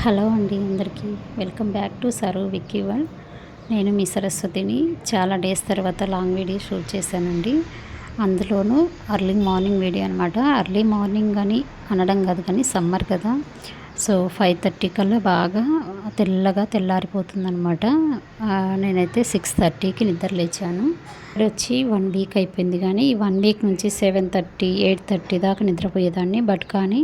Hello అండి అందరికీ welcome back to Saru Vicky world. నేను మీ సరస్వతిని. చాలా డేస్ తర్వాత లాంగ్ వీడియో షూట్ చేశానండి. అందులోనూ అర్లీ మార్నింగ్ వీడియో అనమాట. అర్లీ మార్నింగ్ అని అనడం కాదు కానీ సమ్మర్ కదా, సో 5:30 కల్లా బాగా తెల్లగా తెల్లారిపోతుందనమాట. నేనైతే 6:30కి నిద్ర లేచాను. వచ్చి 1 వీక్ అయిపోయింది, కానీ ఈ 1 వీక్ నుంచి 7:30, 8:30 దాకా నిద్రపోయేదాన్ని. బట్ కానీ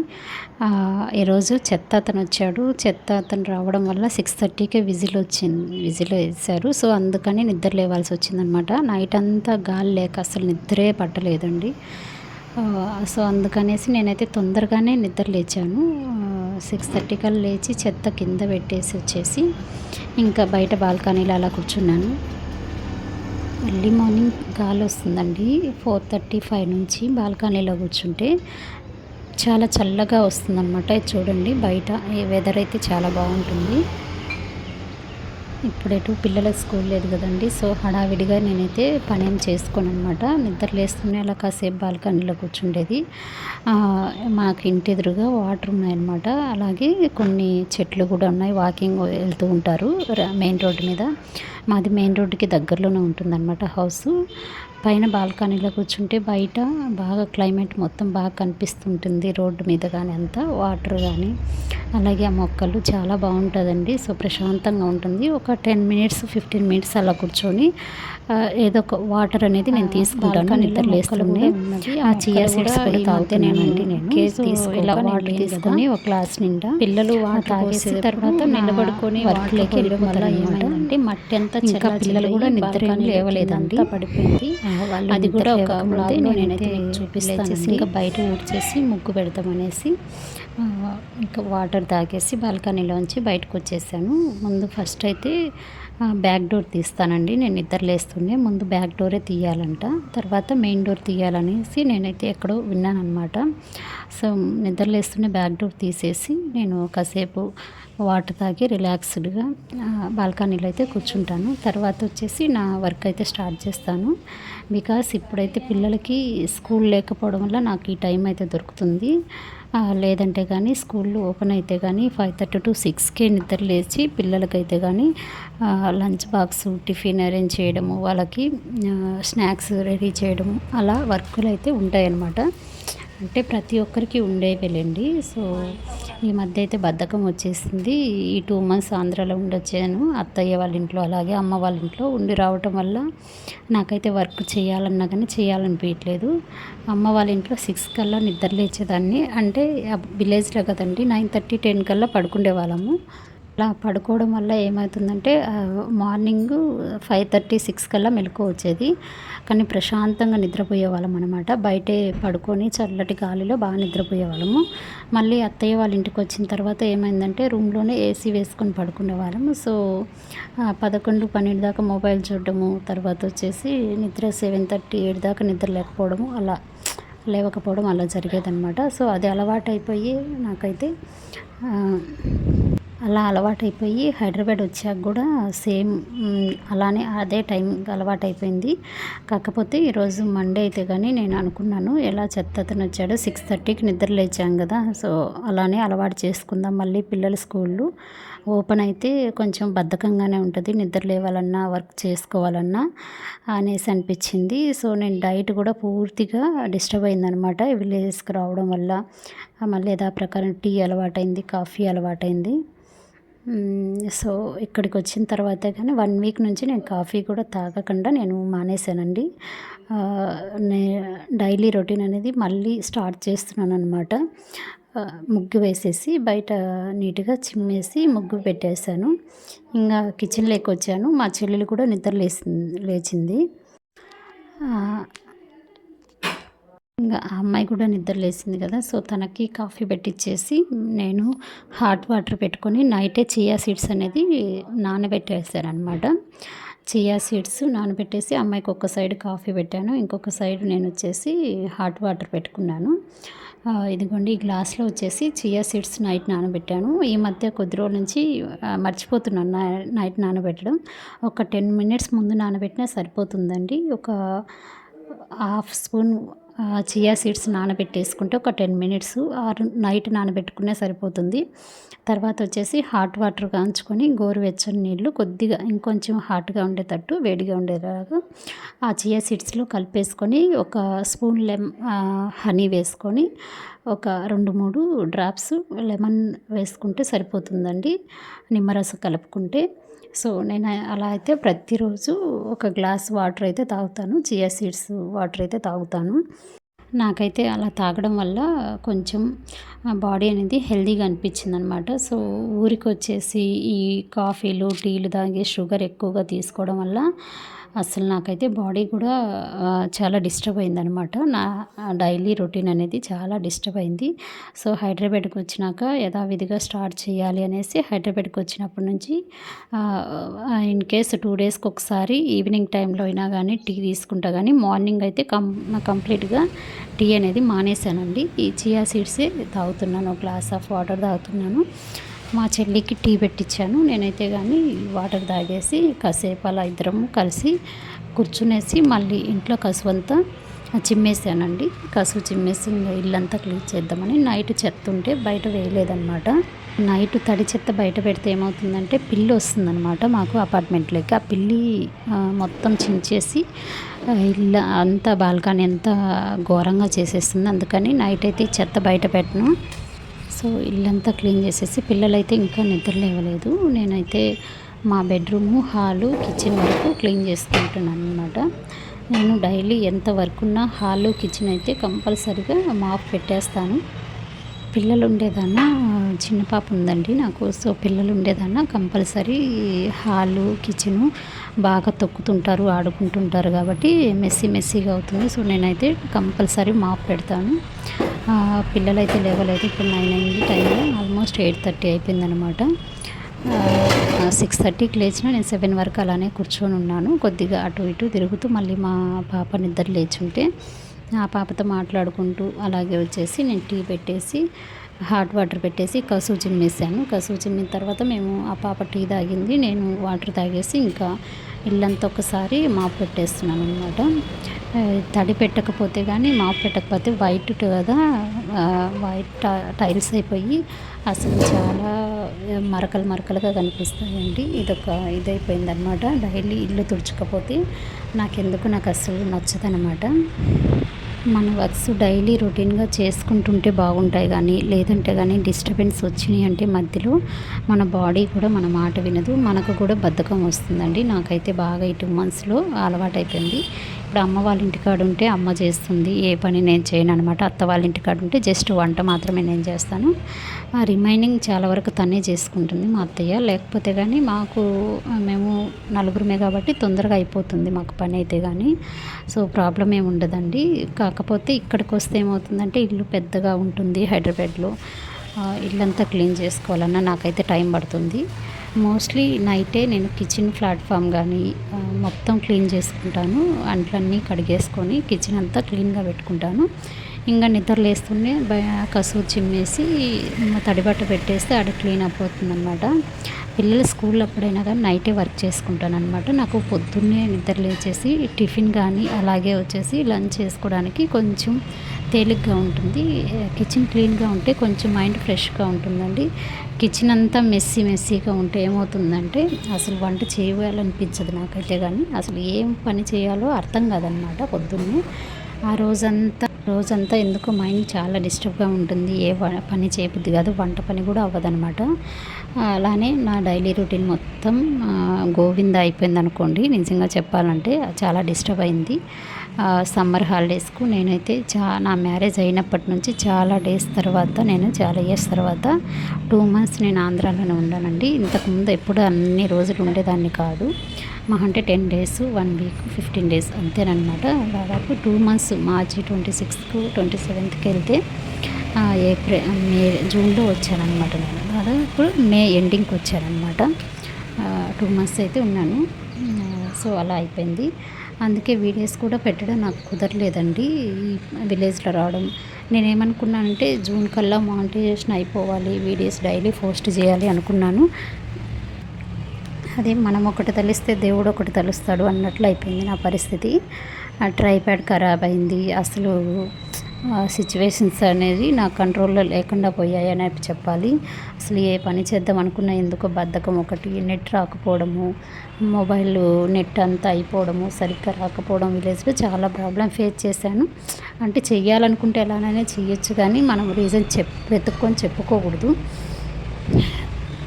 ఈరోజు చెత్త అతను వచ్చాడు. చెత్త అతను రావడం వల్ల 6:30కే విజిల్ వేశారు. సో అందుకని నిద్ర లేవాల్సి వచ్చిందనమాట. నైట్ అంతా గాలి లేక అసలు నిద్రే పట్టలేదండి. సో అందుకనేసి నేనైతే తొందరగానే నిద్ర లేచాను. 6:30 కల్లా లేచి చెత్త కింద పెట్టేసి వచ్చేసి ఇంకా బయట బాల్కనీలో అలా కూర్చున్నాను. ఎర్లీ మార్నింగ్ గాలి వస్తుందండి. 4:35 నుంచి బాల్కనీలో కూర్చుంటే చాలా చల్లగా వస్తుందన్నమాట. ఇది చూడండి, బయట వెదర్ అయితే చాలా బాగుంటుంది. ఇప్పుడెటు పిల్లలకు స్కూల్ లేదు కదండి, సో హడావిడిగా నేనైతే పనేం చేసుకోను అనమాట. నిద్ర లేస్తూనే అలా కాసేపు బాల్కనీలో కూర్చుండేది. మాకు ఇంటి ఎదురుగా వాటర్ ఉన్నాయన్నమాట. అలాగే కొన్ని చెట్లు కూడా ఉన్నాయి. వాకింగ్ వెళ్తూ ఉంటారు మెయిన్ రోడ్డు మీద. మాది మెయిన్ రోడ్డుకి దగ్గరలోనే ఉంటుందన్నమాట హౌసు. పైన బాల్కనీలో కూర్చుంటే బయట బాగా క్లైమేట్ మొత్తం బాగా కనిపిస్తుంటుంది. రోడ్డు మీద కానీ అంతా వాటర్ కానీ, అలాగే ఆ మొక్కలు చాలా బాగుంటుందండి. సో ప్రశాంతంగా ఉంటుంది. ఒక 10 మినిట్స్ 15 మినిట్స్ అలా కూర్చొని ఏదో ఒక వాటర్ అనేది నేను తీసుకుంటాను. నిద్ర లేస్తూనే ఆ చియా సీడ్స్ కూడా తాగుతానండి నేను. ఇలా వాటర్ తీసుకొని ఒక గ్లాస్ నిండా పిల్లలు వాటర్ తాగేసిన తర్వాత నిలబడుకొని వర్క్లోకి వెళ్ళిపోతారు. ఏమైందంటే మట్టి అంతా ఇంకా పిల్లలు కూడా నిద్ర లేవలేదండి, పడిపోయింది. అది కూడా ఒక బ్లాగ్లో నేనైతే చూపిస్తాను. ఇంకా బయట ఊడ్చేసి ముగ్గు పెడతామనేసి ఇంకా వాటర్ తాగేసి బాల్కనీలోంచి బయటకు వచ్చేసాను. ముందు ఫస్ట్ అయితే బ్యాక్ డోర్ తీస్తానండి. నేను నిద్ర లేస్తుండే ముందు బ్యాక్ డోరే తీయాలంట, తర్వాత మెయిన్ డోర్ తీయాలనేసి నేనైతే ఎక్కడో విన్నాను అనమాట. సో నిద్ర లేస్తుండే బ్యాక్ డోర్ తీసేసి నేను కాసేపు వాటర్ తాగి రిలాక్స్డ్గా బాల్కనీలో అయితే కూర్చుంటాను. తర్వాత వచ్చేసి నా వర్క్ అయితే స్టార్ట్ చేస్తాను. బికాస్ ఇప్పుడైతే పిల్లలకి స్కూల్ లేకపోవడం వల్ల నాకు ఈ టైం అయితే దొరుకుతుంది. లేదంటే కానీ స్కూళ్ళు ఓపెన్ అయితే కానీ 5:30 to 6కే నిద్ర లేచి పిల్లలకైతే కానీ లంచ్ బాక్స్ టిఫిన్ అరేంజ్ చేయడము, వాళ్ళకి స్నాక్స్ రెడీ చేయడము, అలా వర్కులు అయితే ఉంటాయన్నమాట. అంటే ప్రతి ఒక్కరికి ఉండేవేలేండి. సో ఈ మధ్య అయితే బద్ధకం వచ్చేసింది. ఈ 2 months ఆంధ్రాలో ఉండొచ్చాను అత్తయ్య వాళ్ళ ఇంట్లో, అలాగే అమ్మ వాళ్ళ ఇంట్లో ఉండి రావటం వల్ల నాకైతే వర్క్ చేయాలన్నా కానీ చేయాలనిపించట్లేదు. అమ్మ వాళ్ళ ఇంట్లో 6 కల్లా నిద్ర లేచేదాన్ని. అంటే విలేజ్లో కదండి, 9:30, 10 కల్లా పడుకునే వాళ్ళము. అలా పడుకోవడం వల్ల ఏమవుతుందంటే మార్నింగ్ 5:30, 6 కల్లా మెలకువ వచ్చేది. కానీ ప్రశాంతంగా నిద్రపోయేవాళ్ళం అనమాట. బయటే పడుకొని చల్లటి గాలిలో బాగా నిద్రపోయేవాళ్ళము. మళ్ళీ అత్తయ్య వాళ్ళ ఇంటికి వచ్చిన తర్వాత ఏమైందంటే రూమ్లోనే ఏసీ వేసుకొని పడుకునేవాళ్ళము. సో 11, 12 దాకా మొబైల్ చూడడము, తర్వాత వచ్చేసి నిద్ర 7:30, 8 దాకా నిద్ర లేకపోవడము, అలా లేవకపోవడం అలా జరిగేదన్నమాట. సో అది అలవాటైపోయి నాకైతే అలా అలవాటైపోయి హైదరాబాద్ వచ్చాక కూడా సేమ్ అలానే అదే టైం అలవాటైపోయింది. కాకపోతే ఈరోజు మండే అయితే కానీ నేను అనుకున్నాను, ఎలా చెత్తతను వచ్చాడో 6:30కి నిద్ర లేచాం కదా, సో అలానే అలవాటు చేసుకుందాం. మళ్ళీ పిల్లల స్కూళ్ళు ఓపెన్ అయితే కొంచెం బద్ధకంగానే ఉంటుంది, నిద్ర లేవాలన్నా వర్క్ చేసుకోవాలన్నా అనేసి అనిపించింది. సో నేను డైట్ కూడా పూర్తిగా డిస్టర్బ్ అయిందనమాట విలేజెస్కి రావడం వల్ల. మళ్ళీ యథా ప్రకారం టీ అలవాటైంది, కాఫీ అలవాటైంది. సో ఇక్కడికి వచ్చిన తర్వాత కానీ 1 వీక్ నుంచి నేను కాఫీ కూడా తాగకుండా నేను మానేశానండి. డైలీ రొటీన్ అనేది మళ్ళీ స్టార్ట్ చేస్తున్నాను అనమాట. ముగ్గు వేసేసి బయట నీట్గా చిమ్మేసి ముగ్గు పెట్టేశాను. ఇంకా కిచెన్లోకి వచ్చాను. మా చెల్లెలు కూడా నిద్ర లేచింది. ఇంకా ఆ అమ్మాయి కూడా నిద్ర లేచింది కదా, సో తనకి కాఫీ పెట్టించేసి నేను హాట్ వాటర్ పెట్టుకొని నైటే చియా సీడ్స్ అనేది నానబెట్టేసాను అనమాట. చియా సీడ్స్ నానబెట్టేసి అమ్మాయికి ఒక సైడ్ కాఫీ పెట్టాను, ఇంకొక సైడ్ నేను వచ్చేసి హాట్ వాటర్ పెట్టుకున్నాను. ఇదిగోండి ఈ గ్లాస్లో వచ్చేసి చియా సీడ్స్ నైట్ నానబెట్టాను. ఈ మధ్య కొద్ది రోజుల నుంచి మర్చిపోతున్నాను నైట్ నానబెట్టడం. ఒక 10 మినిట్స్ ముందు నానబెట్టినా సరిపోతుందండి. ఒక హాఫ్ స్పూన్ చియా సీడ్స్ నానబెట్టేసుకుంటే ఒక 10 మినిట్స్ నైట్ నానబెట్టుకునే సరిపోతుంది. తర్వాత వచ్చేసి హాట్ వాటర్ కాంచుకొని గోరువెచ్చని నీళ్ళు కొద్దిగా ఇంకొంచెం హాట్గా ఉండేటట్టు వేడిగా ఉండేలాగా ఆ చియా సీడ్స్లో కలిపేసుకొని ఒక స్పూన్ హనీ వేసుకొని ఒక 2-3 డ్రాప్స్ లెమన్ వేసుకుంటే సరిపోతుందండి, నిమ్మరసం కలుపుకుంటే. సో నేను అలా అయితే ప్రతిరోజు ఒక గ్లాస్ వాటర్ అయితే తాగుతాను, చియా సీడ్స్ వాటర్ అయితే తాగుతాను. నాకైతే అలా తాగడం వల్ల కొంచెం బాడీ అనేది హెల్తీగా అనిపించిందనమాట. సో ఊరికొచ్చేసి ఈ కాఫీలు టీలు తాగి షుగర్ ఎక్కువగా తీసుకోవడం వల్ల అసలు నాకైతే బాడీ కూడా చాలా డిస్టర్బ్ అయిందనమాట. నా డైలీ రొటీన్ అనేది చాలా డిస్టర్బ్ అయింది. సో హైదరాబాద్కి వచ్చినాక యథావిధిగా స్టార్ట్ చేయాలి అనేసి హైదరాబాద్కి వచ్చినప్పటి నుంచి ఇన్ కేస్ 2 డేస్కి ఒకసారి ఈవినింగ్ టైంలో అయినా కానీ టీ తీసుకుంటా, కానీ మార్నింగ్ అయితే కంప్లీట్గా టీ అనేది మానేశానండి. ఈ చియా సీడ్సే తాగుతున్నాను, ఒక గ్లాస్ ఆఫ్ వాటర్ తాగుతున్నాను. మా చెల్లికి టీ పెట్టించాను, నేనైతే కానీ వాటర్ తాగేసి కాసేపు అలా ఇద్దరము కలిసి కూర్చునేసి మళ్ళీ ఇంట్లో కసువంతా చిమ్మేసానండి. కసువు చిమ్మేసి ఇల్లంతా క్లీన్ చేద్దామని నైట్ చెత్త ఉంటే బయట వేయలేదన్నమాట. నైట్ తడి చెత్త బయట పెడితే ఏమవుతుందంటే పిల్లి వస్తుందన్నమాట మాకు అపార్ట్మెంట్లోకి. ఆ పిల్లి మొత్తం చించేసి ఇల్లు అంతా బాల్కనీ అంతా ఘోరంగా చేసేస్తుంది. అందుకని నైట్ అయితే చెత్త బయట పెట్టను. సో ఇల్లంతా క్లీన్ చేసేసి పిల్లలైతే ఇంకా నిద్ర లేవలేదు. నేనైతే మా బెడ్రూము, హాలు, కిచెన్ వరకు క్లీన్ చేసుకుంటున్నాను అనమాట. నేను డైలీ ఎంత వర్క్ ఉన్నా హాలు, కిచెన్ అయితే కంపల్సరీగా మాప్ పెట్టేస్తాను. పిల్లలు ఉండేదాన్న చిన్న పాప ఉందండి నాకు. సో పిల్లలు ఉండేదాన్న కంపల్సరీ హాలు, కిచెను బాగా తొక్కుతుంటారు, ఆడుకుంటుంటారు కాబట్టి మెస్సీగా అవుతుంది. సో నేనైతే కంపల్సరీ మాప్ పెడతాను. పిల్లలైతే లేవలేదు. ఇప్పుడు 9 అయింది టైం, ఆల్మోస్ట్ 8:30 అయిపోయిందనమాట. 6:30కి లేచిన నేను 7 వరకు అలానే కూర్చొని ఉన్నాను. కొద్దిగా అటు ఇటు తిరుగుతూ మళ్ళీ మా పాప నిద్ర లేచుంటే ఆ పాపతో మాట్లాడుకుంటూ అలాగే వచ్చేసి నేను టీ పెట్టేసి హాట్ వాటర్ పెట్టేసి కసువు చిమ్మేసాను. కసువు చిమ్మిన తర్వాత మేము ఆ పాప టీ తాగింది, నేను వాటర్ తాగేసి ఇంకా ఇల్లంతా ఒకసారి మాప్ పెట్టేస్తున్నాను అనమాట. తడి పెట్టకపోతే కానీ మాప్ పెట్టకపోతే వైట్ కదా, వైట్ టైల్స్ అయిపోయి అసలు చాలా మరకలుగా కనిపిస్తాయండి. ఇదైపోయింది అనమాట. డైలీ ఇల్లు తుడుచుకపోతే నాకు అస్సలు నచ్చదనమాట. మన వర్క్స్ డైలీ రొటీన్గా చేసుకుంటుంటే బాగుంటాయి, కానీ లేదంటే కానీ డిస్టర్బెన్స్ వచ్చినాయి అంటే మధ్యలో మన బాడీ కూడా మన మాట వినదు, మనకు కూడా బద్ధకం వస్తుందండి. నాకైతే బాగా ఈ 2 మంత్స్లో అలవాటైపోయింది. ఇప్పుడు అమ్మ వాళ్ళ ఇంటికాడ ఉంటే అమ్మ చేస్తుంది, ఏ పని నేను చేయను అనమాట. అత్త వాళ్ళ ఇంటికాడ ఉంటే జస్ట్ వంట మాత్రమే నేను చేస్తాను. ఆ రిమైనింగ్ చాలా వరకు తనే చేసుకుంటుంది మా అత్తయ్య. లేకపోతే కానీ మేము నలుగురమే కాబట్టి తొందరగా అయిపోతుంది మాకు పని అయితే కానీ. సో ప్రాబ్లం ఏమి ఉండదండి. కాకపోతే ఇక్కడికి వస్తే ఏమవుతుందంటే ఇల్లు పెద్దగా ఉంటుంది హైదరాబాద్లో. ఇల్లంతా క్లీన్ చేసుకోవాలన్నా నాకైతే టైం పడుతుంది. మోస్ట్లీ నైటే నేను కిచెన్ ప్లాట్ఫామ్ కానీ మొత్తం క్లీన్ చేసుకుంటాను. అంట్లన్నీ కడిగేసుకొని కిచెన్ అంతా క్లీన్గా పెట్టుకుంటాను. ఇంకా నిద్ర లేస్తూనే కసువు చిమ్మేసి తడిబట్ట పెట్టేస్తే ఆడ క్లీన్ అయిపోతుంది అనమాట. పిల్లలు స్కూల్ అప్పుడైనా కానీ నైటే వర్క్ చేసుకుంటాను అనమాట. నాకు పొద్దున్నే నిద్ర లేచేసి టిఫిన్ కానీ అలాగే వచ్చేసి లంచ్ చేసుకోవడానికి కొంచెం తేలిగ్గా ఉంటుంది. కిచెన్ క్లీన్గా ఉంటే కొంచెం మైండ్ ఫ్రెష్గా ఉంటుందండి. కిచెన్ అంతా మెస్సీగా ఉంటే ఏమవుతుందంటే అసలు వంట చేయాలనిపించదు నాకైతే. కానీ అసలు ఏం పని చేయాలో అర్థం కాదనమాట పొద్దున్నే. ఆ రోజంతా ఎందుకో మైండ్ చాలా డిస్టర్బ్గా ఉంటుంది. ఏ పని చేయబుద్ది కాదు, వంట పని కూడా అవ్వదనమాట. అలానే నా డైలీ రొటీన్ మొత్తం గోవింద అయిపోయింది అనుకోండి. నిజంగా చెప్పాలంటే చాలా డిస్టర్బ్ అయింది. సమ్మర్ హాలిడేస్కు నేనైతే నా మ్యారేజ్ అయినప్పటి నుంచి చాలా ఇయర్స్ తర్వాత 2 మంత్స్ నేను ఆంధ్రాలోనే ఉన్నానండి. ఇంతకుముందు ఎప్పుడు అన్ని రోజులు ఉండేదాన్ని కాదు. అంటే 10 డేస్, 1 వీక్, 15 డేస్ అంతేనమాట. దాదాపు 2 మంత్స్ మార్చి 26కు 27కి వెళ్తే జూన్లో వచ్చానమాట. నేను దాదాపు మే ఎండింగ్కి వచ్చానమాట. 2 మంత్స్ అయితే ఉన్నాను. సో అలా అయిపోయింది. అందుకే వీడియోస్ కూడా పెట్టడం నాకు కుదరలేదండి. ఈ విలేజ్లో రావడం నేనేమనుకున్నానంటే జూన్ కల్లా మానిటైజేషన్ అయిపోవాలి, వీడియోస్ డైలీ పోస్ట్ చేయాలి అనుకున్నాను. అదే మనం ఒకటి తలిస్తే దేవుడు ఒకటి తలుస్తాడు అన్నట్లు అయిపోయింది నా పరిస్థితి. ఆ ట్రైప్యాడ్ ఖరాబ్ అయింది. అసలు సిచ్యువేషన్స్ అనేది నా కంట్రోల్‌లో లేకుండా పోయాయనే చెప్పాలి. అసలు ఏ పని చేద్దాం అనుకున్నా ఎందుకో బద్ధకం ఒకటి, నెట్ రాకపోవడము, మొబైల్ నెట్ అంతా అయిపోవడము, సరిగ్గా రాకపోవడం, విలేజ్‌లో చాలా ప్రాబ్లమ్ ఫేస్ చేశాను. అంటే చెయ్యాలనుకుంటే ఎలానైనా చెయ్యొచ్చు కానీ మనం రీజన్ వెతుక్కొని చెప్పుకోకూడదు.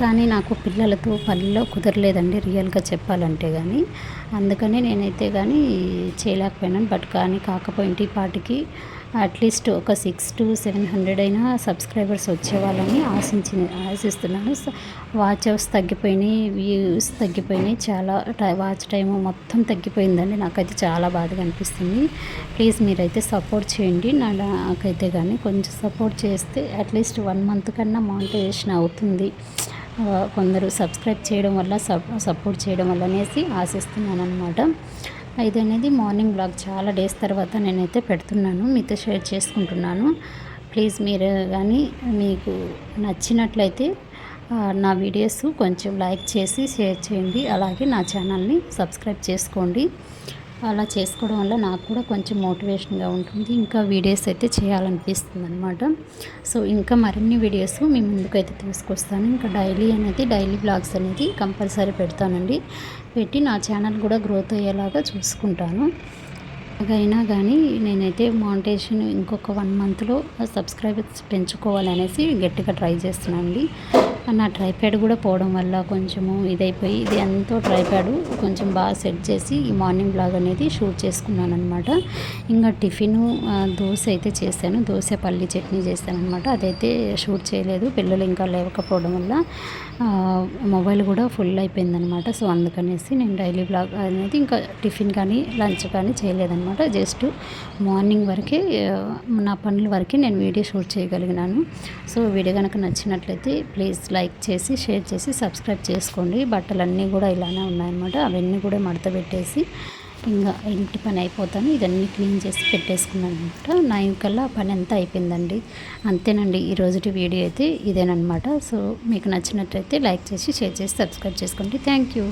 కానీ నాకు పిల్లలతో పనిలో కుదరలేదండి రియల్గా చెప్పాలంటే కానీ. అందుకనే నేనైతే కానీ చేయలేకపోయాను. బట్ కానీ కాకపోయింటే ఈ పాటికి అట్లీస్ట్ ఒక 600-700 అయినా సబ్స్క్రైబర్స్ వచ్చేవాళ్ళని ఆశిస్తున్నాను. వాచ్ అవర్స్ తగ్గిపోయినాయి, వ్యూస్ తగ్గిపోయినాయి, చాలా వాచ్ టైము మొత్తం తగ్గిపోయిందండి. నాకైతే చాలా బాధగా అనిపిస్తుంది. ప్లీజ్ మీరైతే సపోర్ట్ చేయండి. నాకైతే కానీ కొంచెం సపోర్ట్ చేస్తే అట్లీస్ట్ 1 మంత్ కన్నా మానిటైజేషన్ అవుతుంది. కొందరు సబ్స్క్రైబ్ చేయడం వల్ల సపోర్ట్ చేయడం వల్ల అనేసి ఆశిస్తున్నాను అనమాట. ఇదనేది మార్నింగ్ బ్లాగ్ చాలా డేస్ తర్వాత నేనైతే పెడుతున్నాను, మీతో షేర్ చేసుకుంటున్నాను. ప్లీజ్ మీరు కానీ మీకు నచ్చినట్లయితే నా వీడియోస్ కొంచెం లైక్ చేసి షేర్ చేయండి. అలాగే నా ఛానల్ని సబ్స్క్రైబ్ చేసుకోండి. అలా చేసుకోవడం వల్ల నాకు కూడా కొంచెం మోటివేషన్గా ఉంటుంది. ఇంకా వీడియోస్ అయితే చేయాలనిపిస్తుంది అనమాట. సో ఇంకా మరిన్ని వీడియోస్ మీ ముందుకైతే తీసుకొస్తాను. ఇంకా డైలీ బ్లాగ్స్ అనేది కంపల్సరీ పెడతానండి. పెట్టి నా ఛానల్ కూడా గ్రోత్ అయ్యేలాగా చూసుకుంటాను. అయినా కానీ నేనైతే మానిటైజేషన్ ఇంకొక 1 మంత్లో సబ్స్క్రైబర్స్ పెంచుకోవాలనేసి గట్టిగా ట్రై చేస్తున్నాను అండి. నా ట్రైప్యాడ్ కూడా పోవడం వల్ల కొంచెము ఇదైపోయి ఇది ఎంతో ట్రైప్యాడ్ కొంచెం బాగా సెట్ చేసి ఈ మార్నింగ్ బ్లాగ్ అనేది షూట్ చేసుకున్నాను అనమాట. ఇంకా టిఫిను దోశ అయితే చేశాను. దోశ పల్లి చట్నీ చేశాను అనమాట. అదైతే షూట్ చేయలేదు, పిల్లలు ఇంకా లేవకపోవడం వల్ల మొబైల్ కూడా ఫుల్ అయిపోయిందనమాట. సో అందుకనేసి నేను డైలీ బ్లాగ్ అనేది ఇంకా టిఫిన్ కానీ లంచ్ కానీ చేయలేదన్నమాట. జస్ట్ మార్నింగ్ వరకే నా పనుల వరకే నేను వీడియో షూట్ చేయగలిగినాను. సో వీడియో కనుక నచ్చినట్లయితే ప్లీజ్ లైక్ చేసి షేర్ చేసి సబ్స్క్రైబ్ చేసుకోండి. బట్టలన్నీ కూడా ఇలానే ఉన్నాయన్నమాట. అవన్నీ కూడా మడత పెట్టేసి ఇంకా ఇంటి పని అయిపోతాను. ఇదన్నీ క్లీన్ చేసి పెట్టేసుకున్నాను అనమాట. 9 కల్లా పని అంతా అయిపోయిందండి. అంతేనండి ఈరోజుటి వీడియో అయితే ఇదేనమాట. సో మీకు నచ్చినట్లయితే లైక్ చేసి షేర్ చేసి సబ్స్క్రైబ్ చేసుకోండి. Thank you.